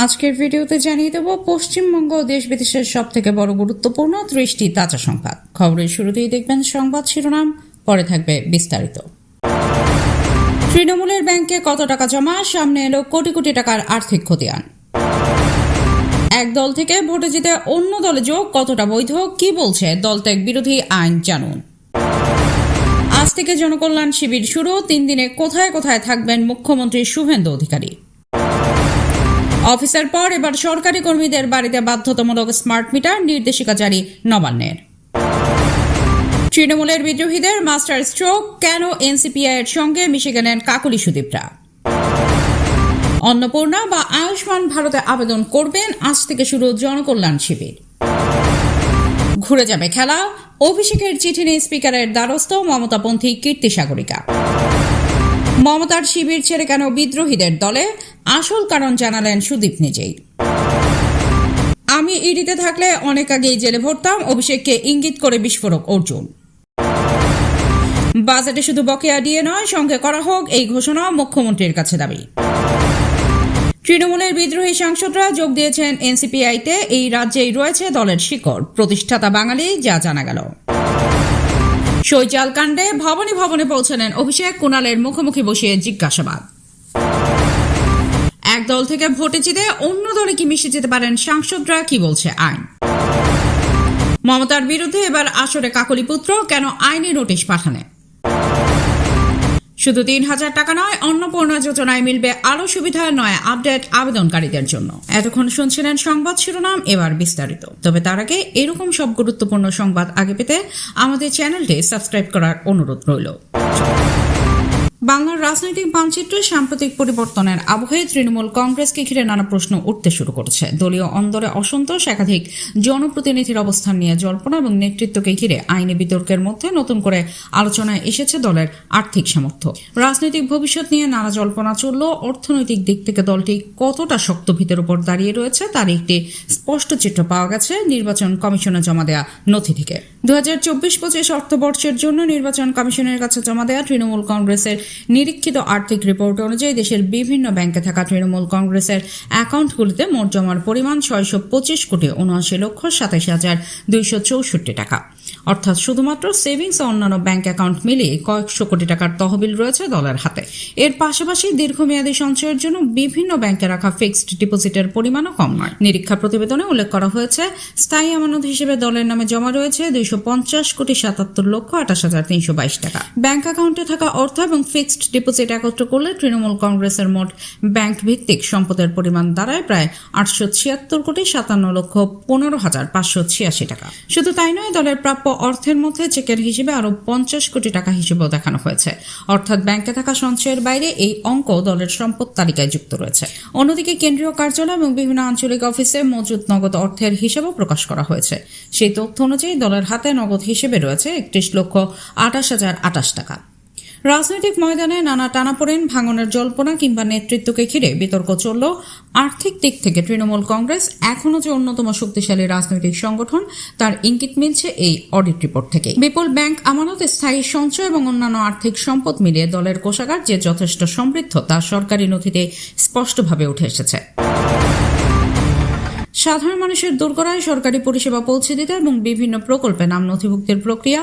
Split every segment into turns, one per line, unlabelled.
আজকের ভিডিওতে জানিয়ে দেব পশ্চিমবঙ্গ ও দেশ বিদেশের সবথেকে বড় গুরুত্বপূর্ণ 30টি তাজা সংবাদ। খবরের শুরুতেই দেখবেন সংবাদ শিরোনাম, পরে থাকবে বিস্তারিত। তৃণমূলের ব্যাংকে কত টাকা জমা, সামনে এলো কোটি কোটি টাকার আর্থিক খতিয়ান। এক দল থেকে ভোটে জিতে অন্য দলে যোগ কতটা বৈধ, কি বলছে দল ত্যাগ বিরোধী আইন জানুন। আজ থেকে জনকল্যাণ শিবির শুরু, 3 দিনে কোথায় কোথায় থাকবেন মুখ্যমন্ত্রী শুভেন্দু অধিকারী। অফিসের পর এবার সরকারি কর্মীদের বাড়িতে বাধ্যতামূলক স্মার্ট মিটার, নির্দেশিকা জারি নবান্নের। তৃণমূলের বিদ্রোহীদের মাস্টার স্ট্রোক, কেন এনসিপিআই এর সঙ্গে মিশে গেলেন কাকলি সুদীপরা। অন্নপূর্ণা বা আয়ুষ্মান ভারতে আবেদন করবেন, আজ থেকে শুরু জনকল্যাণ শিবির। ঘুরে যাবে খেলা, অভিষেকের চিঠি নিয়ে স্পিকারের দ্বারস্থ মমতাপন্থী কীর্তি সাগরিকা। মমতার শিবির ছেড়ে কেন বিদ্রোহীদের দলে, আসল কারণ জানালেন সুদীপ নিজেই। আমি ইডিতে থাকলে অনেক আগেই জেলে ভরতাম, অভিষেককে ইঙ্গিত করে বিস্ফোরক অর্জুন। বাজেটে শুধু বকেয়া দিয়ে নয়, সঙ্গে করা হোক এই ঘোষণা, মুখ্যমন্ত্রীর কাছে দাবি। তৃণমূলের বিদ্রোহী সাংসদরা যোগ দিয়েছেন এনসিপিআইতে, এই রাজ্যেই রয়েছে দলের শিকড়, প্রতিষ্ঠাতা বাঙালি, যা জানা গেল। শৈচাল কাণ্ডে ভবনে ভবনে পৌঁছালেন অভিষেক, কুণালের মুখোমুখি বসিয়ে জিজ্ঞাসাবাদ। এক দল থেকে ভোটে জিতে অন্য দলে কি মিশে যেতে পারেন সাংসদরা, কি বলছে আইন। মমতার বিরুদ্ধে এবার আসরে কাকলিপুত্র, কেন আইনি নোটিশ পাঠানে। শুধু 3,000 টাকা নয়, অন্নপূর্ণা যোজনায় মিলবে আরো সুবিধা, নয় আপডেট আবেদনকারীদের জন্য। এতক্ষণ শুনছিলেন সংবাদ শিরোনাম, এবার বিস্তারিত। তবে তার আগে এরকম সব গুরুত্বপূর্ণ সংবাদ আগে পেতে আমাদের চ্যানেলটি সাবস্ক্রাইব করার অনুরোধ রইল। বাংলার রাজনৈতিক মানচিত্রে সাম্প্রতিক পরিবর্তনের আবহে তৃণমূল কংগ্রেসকে ঘিরে নানা প্রশ্ন উঠতে শুরু করেছে। দলীয় অন্দরে অসন্তোষ, একাধিক জনপ্রতিনিধির অবস্থান নিয়ে জল্পনা এবং নেতৃত্বকে ঘিরে আইনি বিতর্কের মধ্যে নতুন করে আলোচনায় এসেছে দলের আর্থিক সামর্থ্য। রাজনৈতিক ভবিষ্যৎ নিয়ে নানা জল্পনা চলল। অর্থনৈতিক দিক থেকে দলটি কতটা শক্ত ভিতের উপর দাঁড়িয়ে রয়েছে তার একটি স্পষ্ট চিত্র পাওয়া গেছে নির্বাচন কমিশনে জমা দেওয়া নথি থেকে। 2024-25 অর্থবর্ষের জন্য নির্বাচন কমিশনের কাছে জমা দেওয়া তৃণমূল কংগ্রেসের নিরীক্ষিত আর্থিক রিপোর্ট অনুযায়ী দেশের বিভিন্ন ব্যাংকে থাকা তৃণমূল কংগ্রেসের অ্যাকাউন্টগুলিতে মোট জমার পরিমাণ 625,27,27,264 টাকা, অর্থাৎ শুধুমাত্র সেভিংস ও অন্যান্য ব্যাংক অ্যাকাউন্ট মিলিয়ে কয়েকশো কোটি টাকার তহবিল রয়েছে দলের হাতে। এর পাশাপাশি দীর্ঘমেয়াদী সঞ্চয়ের জন্য বিভিন্ন ব্যাংকে রাখা ফিক্সড ডিপোজিটের পরিমাণও কম নয়। নিরীক্ষা প্রতিবেদনে উল্লেখ করা হয়েছে, স্থায়ী আমানত হিসেবে দলের নামে জমা রয়েছে 250,77,28,322 টাকা। ব্যাংক অ্যাকাউন্টে থাকা অর্থ এবং ফিক্সড ডিপোজিট একত্র করলে তৃণমূল কংগ্রেসের মোট ব্যাংক ভিত্তিক সম্পদের পরিমাণ দাঁড়ায় প্রায় 876,57,15,586 টাকা। শুধু তাই নয়, দলের প্রাপ্য অর্থের মধ্যে চেকের হিসেবে আরো 50 কোটি টাকা হিসেবেও দেখানো হয়েছে, অর্থাৎ ব্যাংকে থাকা সঞ্চয়ের বাইরে এই অঙ্ক দলের সম্পদ তালিকায় যুক্ত রয়েছে। অন্যদিকে কেন্দ্রীয় কার্যালয় এবং বিভিন্ন আঞ্চলিক অফিসে মজুদ নগদ অর্থের হিসেবও প্রকাশ করা হয়েছে। সেই তথ্য অনুযায়ী দলের হাতে নগদ হিসেবে রয়েছে 31,28,028 টাকা। রাজনৈতিক ময়দানে নানা টানাপোড়েন, ভাঙনের জল্পনা কিংবা নেতৃত্বকে ঘিরে বিতর্ক চলল। আর্থিক দিক থেকে তৃণমূল কংগ্রেস এখনও যে অন্যতম শক্তিশালী রাজনৈতিক সংগঠন তার ইঙ্গিত মিলছে এই অডিট রিপোর্ট থেকে। বিপুল ব্যাংক আমানত, স্থায়ী সঞ্চয় এবং অন্যান্য আর্থিক সম্পদ মিলিয়ে দলের কোষাগার যে যথেষ্ট সমৃদ্ধ তা সরকারি নথিতে স্পষ্টভাবে উঠে এসেছে। সাধারণ মানুষের দোরগোড়ায় সরকারি পরিষেবা পৌঁছে দিতে এবং বিভিন্ন প্রকল্পে নাম নথিভুক্তির প্রক্রিয়া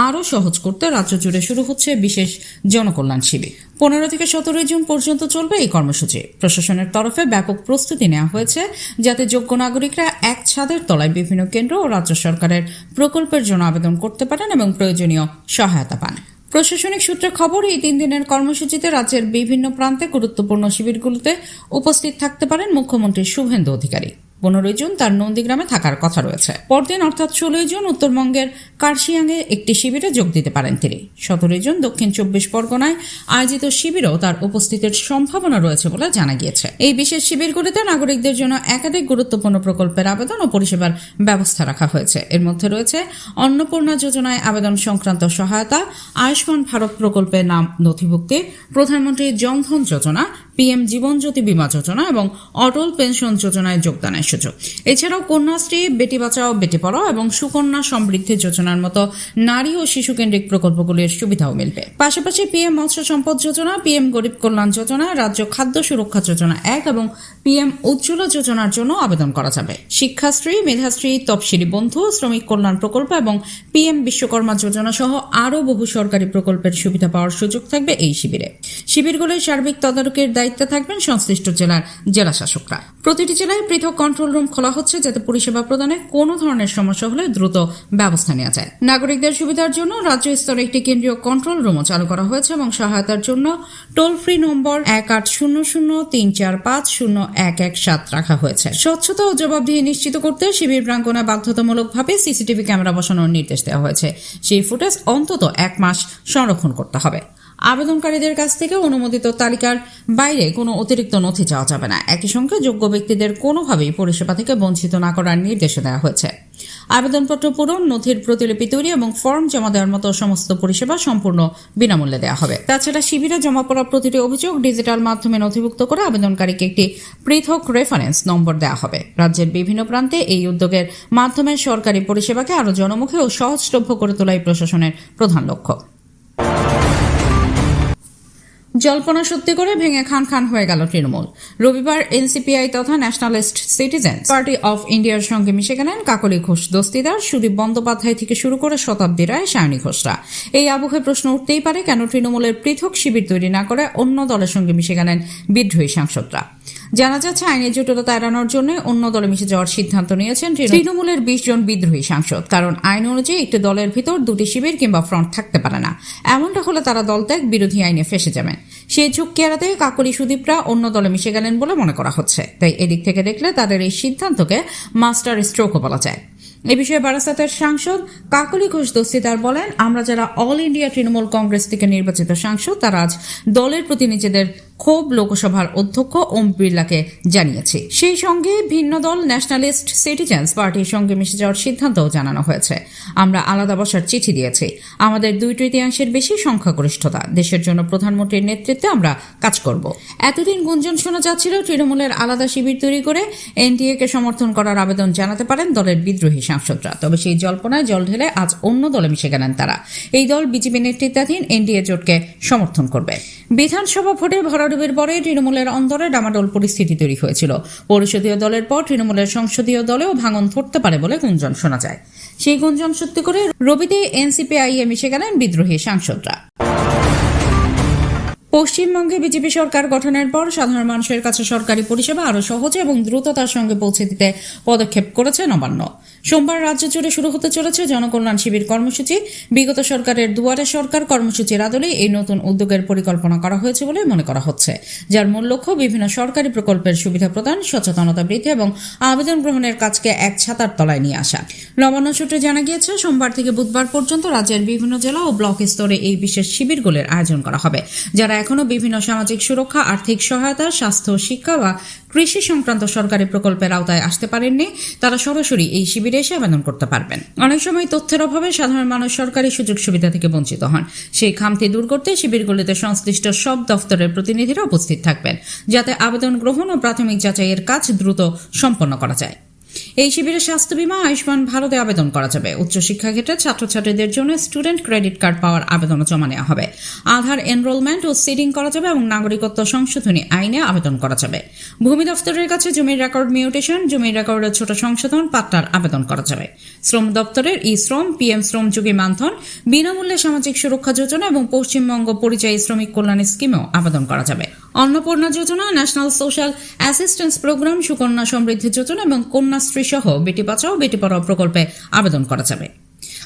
আরও সহজ করতে রাজ্য জুড়ে শুরু হচ্ছে বিশেষ জনকল্যাণ শিবির। 15 থেকে 17 জুন পর্যন্ত চলবে এই কর্মসূচি। প্রশাসনের তরফে ব্যাপক প্রস্তুতি নেওয়া হয়েছে যাতে যোগ্য নাগরিকরা এক ছাদের তলায় বিভিন্ন কেন্দ্র ও রাজ্য সরকারের প্রকল্পের জন্য আবেদন করতে পারেন এবং প্রয়োজনীয় সহায়তা পান। প্রশাসনিক সূত্রে খবর, এই 3 দিনের কর্মসূচিতে রাজ্যের বিভিন্ন প্রান্তে গুরুত্বপূর্ণ শিবিরগুলোতে উপস্থিত থাকতে পারেন মুখ্যমন্ত্রী শুভেন্দু অধিকারী। 15 জুন তার নন্দীগ্রামে থাকার কথা রয়েছে। পরদিন অর্থাৎ 16 জুন উত্তরবঙ্গের কার্শিয়াংয়ে একটি শিবিরে যোগ দিতে পারেন তিনি। 17 জুন দক্ষিণ 24 পরগনায় আয়োজিত শিবিরেও তার উপস্থিতির সম্ভাবনা রয়েছে বলে জানা গিয়েছে। এই বিশেষ শিবিরগুলিতে নাগরিকদের জন্য একাধিক গুরুত্বপূর্ণ প্রকল্পের আবেদন ও পরিষেবার ব্যবস্থা রাখা হয়েছে। এর মধ্যে রয়েছে অন্নপূর্ণা যোজনায় আবেদন সংক্রান্ত সহায়তা, আয়ুষ্মান ভারত প্রকল্পের নাম নথিভুক্তি, প্রধানমন্ত্রী জনধন যোজনা, পিএম জীবন জ্যোতি বীমা যোজনা এবং অটল পেনশন যোজনায় যোগদানের সুযোগ। এছাড়াও কন্যাশ্রী, বেটি বাঁচাও বেটি পড়াও এবং সুকন্যা সমৃদ্ধি যোজনার মতো নারী ও শিশু কেন্দ্রিক প্রকল্পগুলির সুবিধাও মিলবে। পাশাপাশি পিএম মৎস্য সম্পদ যোজনা, পিএম গরিব কল্যাণ যোজনা, রাজ্য খাদ্য সুরক্ষা যোজনা 1 এবং পিএম উজ্জ্বলা যোজনার জন্য আবেদন করা যাবে। শিক্ষাশ্রী, মেধাশ্রী, তপশিলি বন্ধু, শ্রমিক কল্যাণ প্রকল্প এবং পিএম বিশ্বকর্মা যোজনা সহ আরও বহু সরকারি প্রকল্পের সুবিধা পাওয়ার সুযোগ থাকবে এই শিবিরে। শিবিরগুলোর সার্বিক তদারকির দায়িত্বে থাকবেন সংশ্লিষ্ট জেলার জেলাশাসকরা। প্রতিটি জেলায় পৃথক কন্ট্রোল রুম খোলা হচ্ছে, যাতে পরিষেবা প্রদানে কোনো ধরনের সমস্যা হলে দ্রুত ব্যবস্থা নেওয়া যায়। নাগরিকদের সুবিধার জন্য রাজ্য স্তরে একটি কেন্দ্রীয় কন্ট্রোল রুমও চালু করা হয়েছে এবং সহায়তার জন্য টোল ফ্রি নম্বর 180034501117 রাখা হয়েছে। স্বচ্ছতা ও জবাবদিহি নিশ্চিত করতে শিবির প্রাঙ্গণে বাধ্যতামূলকভাবে সিসিটিভি ক্যামেরা বসানোর নির্দেশ দেওয়া হয়েছে। সেই ফুটেজ অন্তত 1 মাস সংরক্ষণ করতে হবে। আবেদনকারীদের কাছ থেকে অনুমোদিত তালিকার বাইরে কোনো অতিরিক্ত নথি চাওয়া যাবে না। একই সঙ্গে যোগ্য ব্যক্তিদের কোনোভাবেই পরিষেবা থেকে বঞ্চিত না করার নির্দেশ দেওয়া হয়েছে। আবেদনপত্র পূরণ, নথির প্রতিলিপি তৈরি এবং ফর্ম জমা দেওয়ার মতো সমস্ত পরিষেবা সম্পূর্ণ বিনামূল্যে দেওয়া হবে। তাছাড়া শিবিরে জমা পড়া প্রতিটি অভিযোগ ডিজিটাল মাধ্যমে নথিভুক্ত করে আবেদনকারীকে একটি পৃথক রেফারেন্স নম্বর দেওয়া হবে। রাজ্যের বিভিন্ন প্রান্তে এই উদ্যোগের মাধ্যমে সরকারি পরিষেবাকে আরও জনমুখী ও সহজলভ্য করে তোলাই প্রশাসনের প্রধান লক্ষ্য। জল্পনা সত্যি করে ভেঙে খান খান হয়ে গেল তৃণমূল। রবিবার এনসিপিআই তথা ন্যাশনালিস্ট সিটিজেন্স পার্টি অফ ইন্ডিয়ার সঙ্গে মিশে গেলেন কাকলি ঘোষ দস্তিদার, সুদীপ বন্দ্যোপাধ্যায় থেকে শুরু করে শতাব্দী রায়, সায়নী ঘোষরা। এই আবহে প্রশ্ন উঠতেই পারে, কেন তৃণমূলের পৃথক শিবির তৈরি না করে অন্য দলের সঙ্গে মিশে গেলেন বিদ্রোহী সাংসদরা। জানা যাচ্ছে, আইনের জটিলতা এড়ানোর জন্য অন্য দলে মিশে যাওয়ার সিদ্ধান্ত নিয়েছেন তৃণমূলের 20 জন বিদ্রোহী সাংসদ। কারণ আইন অনুযায়ী একটি দলের ভিতর দুটি শিবির কিংবা ফ্রন্ট থাকতে পারে না। এমনটা হলে তারা দল ত্যাগ বিরোধী আইনে ফেসে যাবেন। সেই ঝুঁকি এড়াতে কাকলি সুদীপরা অন্য দলে মিশে গেলেন বলে মনে করা হচ্ছে। তাই এদিক থেকে দেখলে তাদের এই সিদ্ধান্তকে মাস্টার স্ট্রোকও বলা যায়। এ বিষয়ে বারাসাতের সাংসদ কাকলি ঘোষ দস্তিদার বলেন, আমরা যারা অল ইন্ডিয়া তৃণমূল কংগ্রেস থেকে নির্বাচিত সাংসদ, তারা আজ দলের প্রতি নিজেদের ক্ষোভ লোকসভার অধ্যক্ষ ওম বিড়লাকে জানিয়েছি। সেই সঙ্গে ভিন্ন দল ন্যাশনালিস্ট সিটিজেন্স পার্টির সঙ্গে মিশে যাওয়ার সিদ্ধান্তও জানানো হয়েছে। আমরা আলাদা বসার চিঠি দিয়েছি। আমাদের 2/3 বেশি সংখ্যাগরিষ্ঠতা। দেশের জন্য প্রধানমন্ত্রীর নেতৃত্বে আমরা কাজ করব। এতদিন গুঞ্জন শোনা যাচ্ছিল তৃণমূলের আলাদা শিবির তৈরি করে এনডিএ কে সমর্থন করার আবেদন জানাতে পারেন দলের বিদ্রোহী সাংসদরা। তবে সেই জল্পনায় জল ঢেলে আজ অন্য দলে মিশে গেলেন তারা। এই দল বিজেপি নেতৃত্বাধীন এনডিএ জোটকে সমর্থন করবে। বিধানসভা ভোটে ভরাডুবির পরে তৃণমূলের অন্দরে ডামাডোল পরিস্থিতি তৈরি হয়েছিল। পরিষদীয় দলের পর তৃণমূলের সংসদীয় দলেও ভাঙন ধরতে পারে বলে গুঞ্জন শোনা যায়। সেই গুঞ্জন সত্যি করে রবিতে এনসিপিআই এ মিশে গেলেন বিদ্রোহী সাংসদরা। পশ্চিমবঙ্গে বিজেপি সরকার গঠনের পর সাধারণ মানুষের কাছে সরকারি পরিষেবা আরও সহজে এবং দ্রুততার সঙ্গে পৌঁছে দিতে পদক্ষেপ করেছে নবান্ন। সোমবার রাজ্য জুড়ে শুরু হতে চলেছে জনকল্যাণ শিবির কর্মসূচি। বিগত সরকারের দুয়ারে সরকার কর্মসূচির আদলে এই নতুন উদ্যোগের পরিকল্পনা করা হয়েছে বলে মনে করা হচ্ছে, যার মূল লক্ষ্য বিভিন্ন সরকারি প্রকল্পের সুবিধা প্রদান, সচেতনতা বৃদ্ধি এবং আবেদন গ্রহণের কাজকে এক ছাতার তলায় নিয়ে আসা। নবান্ন সূত্রে জানা গিয়েছে, সোমবার থেকে বুধবার পর্যন্ত রাজ্যের বিভিন্ন জেলা ও ব্লক স্তরে এই বিশেষ শিবিরগুলির আয়োজন করা হবে। যারা এখনো বিভিন্ন সামাজিক সুরক্ষা, আর্থিক সহায়তা, স্বাস্থ্য, শিক্ষা বা কৃষি সংক্রান্ত সরকারি প্রকল্পের আওতায় আসতে পারেননি, তারা সরাসরি এই শিবিরে এসে আবেদন করতে পারবেন। অনেক সময় তথ্যের অভাবে সাধারণ মানুষ সরকারি সুযোগ সুবিধা থেকে বঞ্চিত হন। সেই খামতি দূর করতে শিবিরগুলিতে সংশ্লিষ্ট সব দফতরের প্রতিনিধিরা উপস্থিত থাকবেন, যাতে আবেদন গ্রহণ ও প্রাথমিক যাচাইয়ের কাজ দ্রুত সম্পন্ন করা যায়। এই শিবিরে স্বাস্থ্য বীমা, আয়ুষ্মান ভারতে আবেদন করা যাবে। উচ্চশিক্ষা ক্ষেত্রে ছাত্রছাত্রীদের জন্য স্টুডেন্ট ক্রেডিট কার্ড পাওয়ার আবেদনও জমা নেওয়া হবে। আধার এনরোলমেন্ট ও সিডিং করা যাবে এবং নাগরিকত্ব সংশোধনী আইনে আবেদন করা যাবে। ভূমি দপ্তরের কাছে জমির রেকর্ড মিউটেশন, জমির রেকর্ডের ছোট সংশোধন, পাট্টার আবেদন করা যাবে। শ্রম দপ্তরের ই শ্রম, পিএম শ্রম যোগী মানধন, বিনামূল্যে সামাজিক সুরক্ষা যোজনা এবং পশ্চিমবঙ্গ পরিযায়ী শ্রমিক কল্যাণ স্কিমেও আবেদন করা যাবে। Annapurna Yojana, national social assistance programme, Sukanya Samriddhi Yojana এবং কন্যাশ্রী সহ বেটি বাঁচাও বেটি পড়াও প্রকল্পে আবেদন করা যাবে।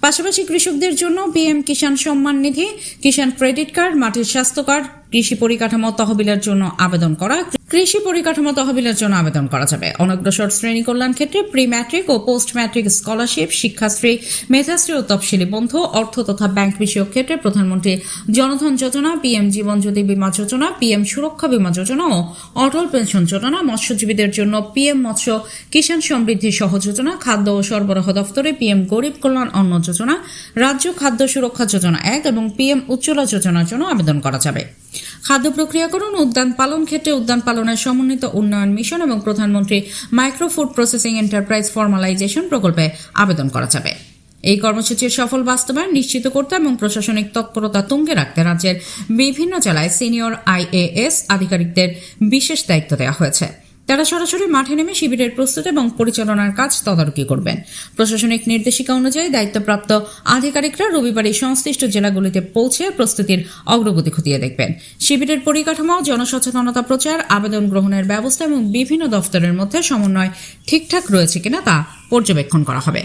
পাশাপাশি কৃষকদের জন্য পিএম কিষাণ সম্মান নিধি, কিষাণ ক্রেডিট কার্ড, মাটির স্বাস্থ্য কার্ড, কৃষি পরিকাঠামো তহবিলের জন্য আবেদন করা, কৃষি পরিকাঠামো তহবিলের জন্য আবেদন করা যাবে। অনগ্রসর শ্রেণী কল্যাণ ক্ষেত্রে প্রি ম্যাট্রিক ও post matric scholarship, Shikshashree, Medhashree ও তফসিলি বন্ধু, অর্থ তথা ব্যাংক বিষয়ক ক্ষেত্রে প্রধানমন্ত্রী জনধন যোজনা, পিএম জীবন জ্যোতি বীমা যোজনা, পিএম সুরক্ষা বীমা যোজনা ও অটল পেনশন যোজনা, মৎস্যজীবীদের জন্য পিএম মৎস্য কিষাণ সমৃদ্ধি সহ যোজনা, খাদ্য ও সরবরাহ দফতরে পিএম গরিব কল্যাণ অন্ন যোজনা, রাজ্য খাদ্য সুরক্ষা যোজনা 1 এবং পিএম উজ্জ্বলা যোজনার জন্য আবেদন করা যাবে। খাদ্য প্রক্রিয়াকরণ, উদ্যান পালন ক্ষেত্রে উদ্যান পালনের সমন্বিত উন্নয়ন মিশন এবং প্রধানমন্ত্রী মাইক্রো ফুড প্রসেসিং এন্টারপ্রাইজ ফর্মালাইজেশন প্রকল্পে আবেদন করা যাবে। এই কর্মসূচির সফল বাস্তবায়ন নিশ্চিত করতে এবং প্রশাসনিক তৎপরতা তুঙ্গে রাখতে রাজ্যের বিভিন্ন জেলায় সিনিয়র IAS আধিকারিকদের বিশেষ দায়িত্ব দেওয়া হয়েছে। তারা সরাসরি মাঠে নেমে শিবিরের প্রস্তুতি এবং পরিচালনার কাজ তদারকি করবেন। প্রশাসনিক নির্দেশিকা অনুযায়ী দায়িত্বপ্রাপ্ত আধিকারিকরা রবিবারই সংশ্লিষ্ট জেলাগুলিতে পৌঁছে প্রস্তুতির অগ্রগতি খতিয়ে দেখবেন। শিবিরের পরিকাঠামো, জনসচেতনতা প্রচার, আবেদন গ্রহণের ব্যবস্থা এবং বিভিন্ন দফতরের মধ্যে সমন্বয় ঠিকঠাক রয়েছে কিনা তা পর্যবেক্ষণ করা হবে।